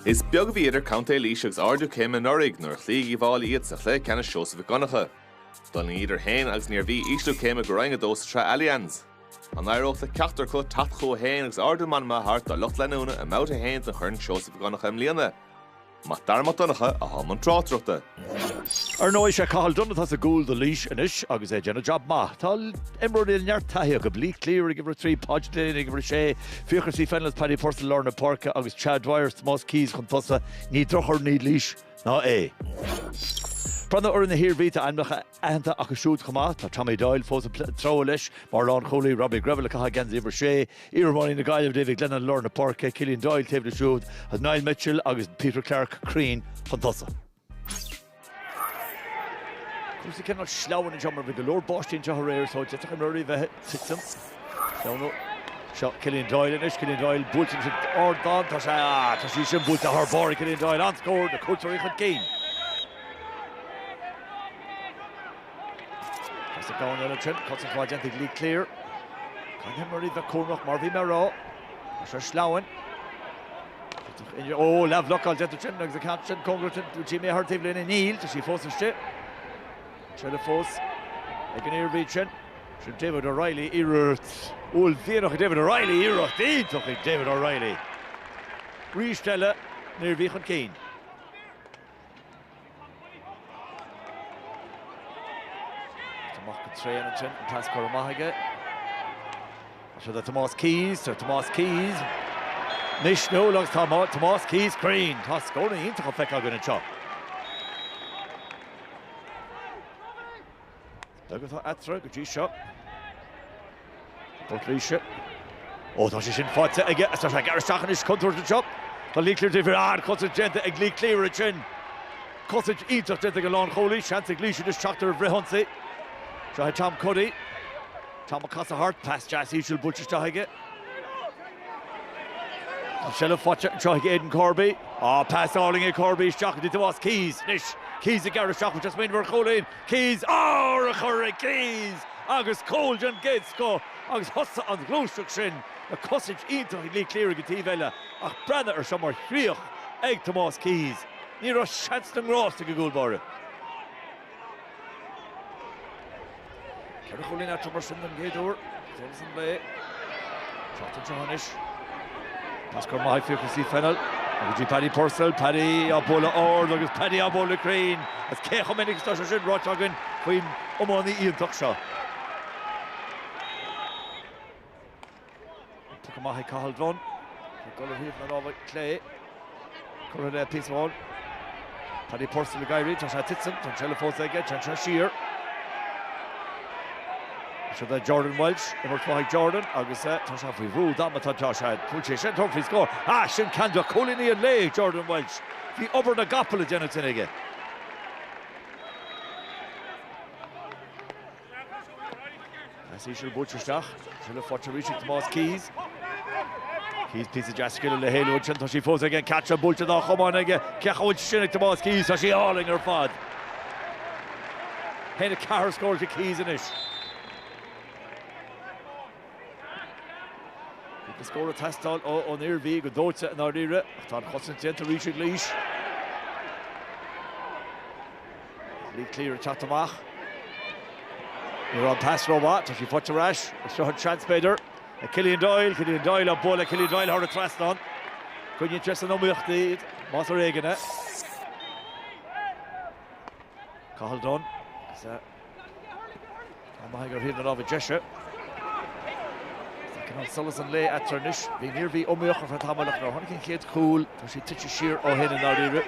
Is beag víidir county Laois agus ardú céim an orig nuair chlíigh bháil iad sa chlé ceanna seosamh Gconacha. Don idir hain agus níor bhí ísliú céim a gorainga dós tre Allianz. An aireocht le ceachtar chu tatchó hain agus ardú man ma hart a lucht lenúna a mouta hain an churn seosamh Gconacha im líana. Ma darmatanacha a halman trátrachta. Nóis sé cathal donatá a gúil do Laois inis agus é déanana job maith. Tá imróí neart taithe go blí clíir ag bhar trí páidlé ag bhar sé fiocharsaí fenlas Paddy Purcell Lorna Parka agus Chad Dwyer Tomás Keys chun tosa ní drochar ní Laois ná é. Prana or na hir vita anmacha anta ach shoot chama tá Tommy Doyle fós trowlish Marlon Coley Robbie Gravel ka against Iver Shea Iarmhí the guy of David Glennon Lorna Park Killian Doyle table the shoot has Niall Mitchell agus Peter Clark Crean fantosa. Cos cannot slow in jumper with the Lord Boston Jaharer so just a Murray the system. No shot Killian Doyle and Killian Doyle bulletin or dog to she should boot her bar Killian Doyle on scored the coach Richard Kane. The going on a trip, cuts and quite gently clear. Can Murray the corner, Marvy Merrow. Slowen. Oh, love luck, I'll get the chin, the captain, Congleton, Jimmy Hartivlin and Neil, to see force and strip. Trailer force. I can hear reaching. Should David O'Reilly, Earth. Oh, David O'Reilly, Earth. David O'Reilly. Restella, near Vichon Kane. Train and Chin and pass Cormahaga. So the Tomás Keys. Nishno looks Tomás Keys Green. Toss scoring into Feka going to chop. Douglas Atra, good G shot. Both shot. Oh, that's just in fight again. It's like Gareth Shachanish contour the chop. The leak clear to hard cuts it gentle, a leak clear a chin. Cuts it eats of the long holy. Chance a gleash just chucked her Vrehunsi. So Tom Cuddy, Tom McCassa Hart, past Jassy, she'll butcher Stahige. Shell Fotcher, Stahige Aidan Corby. Oh, pass Arling Corby, Shock, it was Keys, Nish, Keys, the Gareth Shock, just made for Colin. Keys, oh, Recurry, Keys, August Colgan Gates go, August Hussa on the construction, the Cussage into the clearing of Tivella, Ach Brother or somewhere, Shriach, Egg Tomás Keys, near a Shanston Ross to go goal. Colin at Thomason and Gator. Johnson Bay. Shot to Johanish. Pascal Mayfield can see final. Paddy Purcell, Paddy Abola or Douglas Paddy Abola Crane. As Kehomenik starts to Rochagan when Omani Ian Tuckshaw. Took a Mahi Cahaldron. Color here from over Clay. Color there piece one. Paddy Purcell the guy reach. Tasha Titson. Tanchella Fosega. Tanchella Shear. So that Jordan Welch, number 5 Jordan, August Tasha we ruled that Tasha Puche sent off his score. Shin Kanda Colini and Lay Jordan Welch. The over the Goppel of Jonathan again. As he should butcher Stach, should have fought to reach Tomás Keys. Keys piece of Jaskill and the Halo Tashi Fos again, catch a butcher the Homan again, Kachowich Shinnik Tomás Keys, so she hauling her fod. Henry Carr scored to Keys in it. The score of Tastal on Iarmhí go dóite an áiríre tá chosan to reach it Laois. Lead clear Chatamach. You're on pass Robot, if you put to rash, a short chance better. Killian Doyle a ball, Killian Doyle hard a thrust on. Couldn't you just know the Master Reagan? Cahill done. I'm going to hit another gesture. Sullivan lay at Turnish, being Iarmhí Umioch for Tamalach. Now, Honey Kate cool, she teaches sheer or hidden out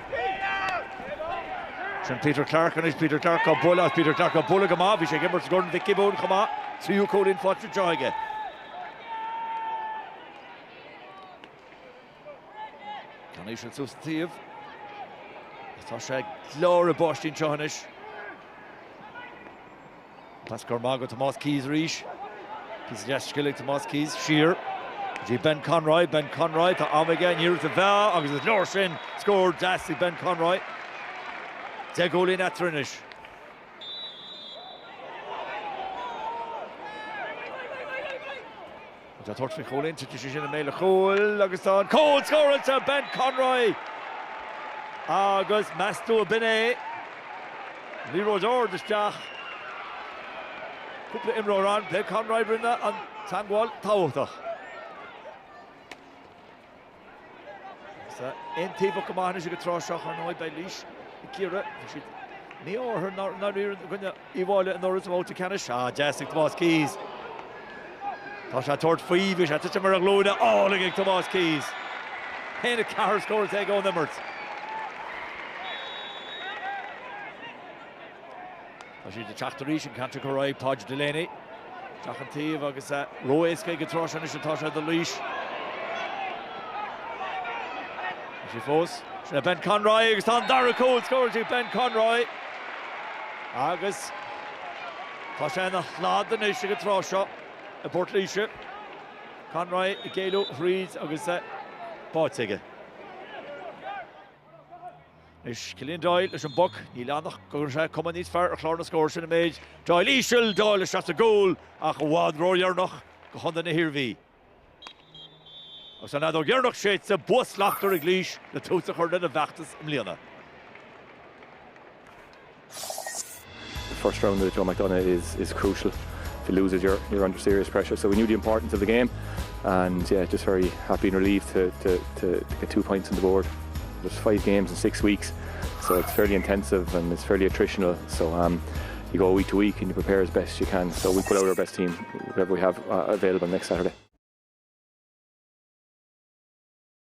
Peter Clark and Peter Clark of Bulla, Peter Clark of Bulla Gama, Visha Gibbers Gordon Vicky Bone Kama, so you call in for joy again. Carnation Sustative. Tasha Laura Bosch in Johanish. Pascal Margot Tomás Keys Reach. He's just killing Tomás Keys, Shear. Ben Conroy to Omega, near to Val, August Lorshin scored, Dasty Ben Conroy. They goal in at Trinish. The touch for Colin to Tishina Mela Cole, Augustin Cole scoring to Ben Conroy. agus meastú a binné. Leroy Ordis Jack. Cúpla imró an, play Conroy brinna an Tangwall Táwchtach. Ein tífa gomána sig a tráiseach ar nóid bei Laois Ciara. Ní áthar ná ríir gine íháile an orras móta cena se Jessic Tomás Keys. Tá sé tuairt faoimh sé tuite mar a glóna álaigh Tomás Keys. Héna cahar scóir ag ó nimmert. Tá sí de teachtarí sin cantra go raibh Páid Delaney. Teach an tíomh agus roiéisce go tráiseanna sin tá sé do Laois. She fós. Sinna Ben Conroy agus tá Dara Cole scóirtí Ben Conroy. Agus tá sé na chládan is go tráseo a Port Laoise. Conroy I géadú Reid agus Báitiige. Is Cillian Doyle leis an buc ní leannach go sé cuma níos fearr a chlár na scóir sin na méid. Doyle Ísisiil Doyle is a gól ach bhád róiarnach go chunda na hirbhí. Agus an adó gearnach sé sa bus lachtar ag Laois na túta chuirde na Bheachtas im Líana. The first round of Joe McDonagh is crucial. If you lose it, you're under serious pressure. So we knew the importance of the game, and yeah, just very happy and relieved to get 2 points on the board. There's 5 games in 6 weeks, so it's fairly intensive and it's fairly attritional. So you go week to week and you prepare as best you can. So we put out our best team, whatever we have available next Saturday.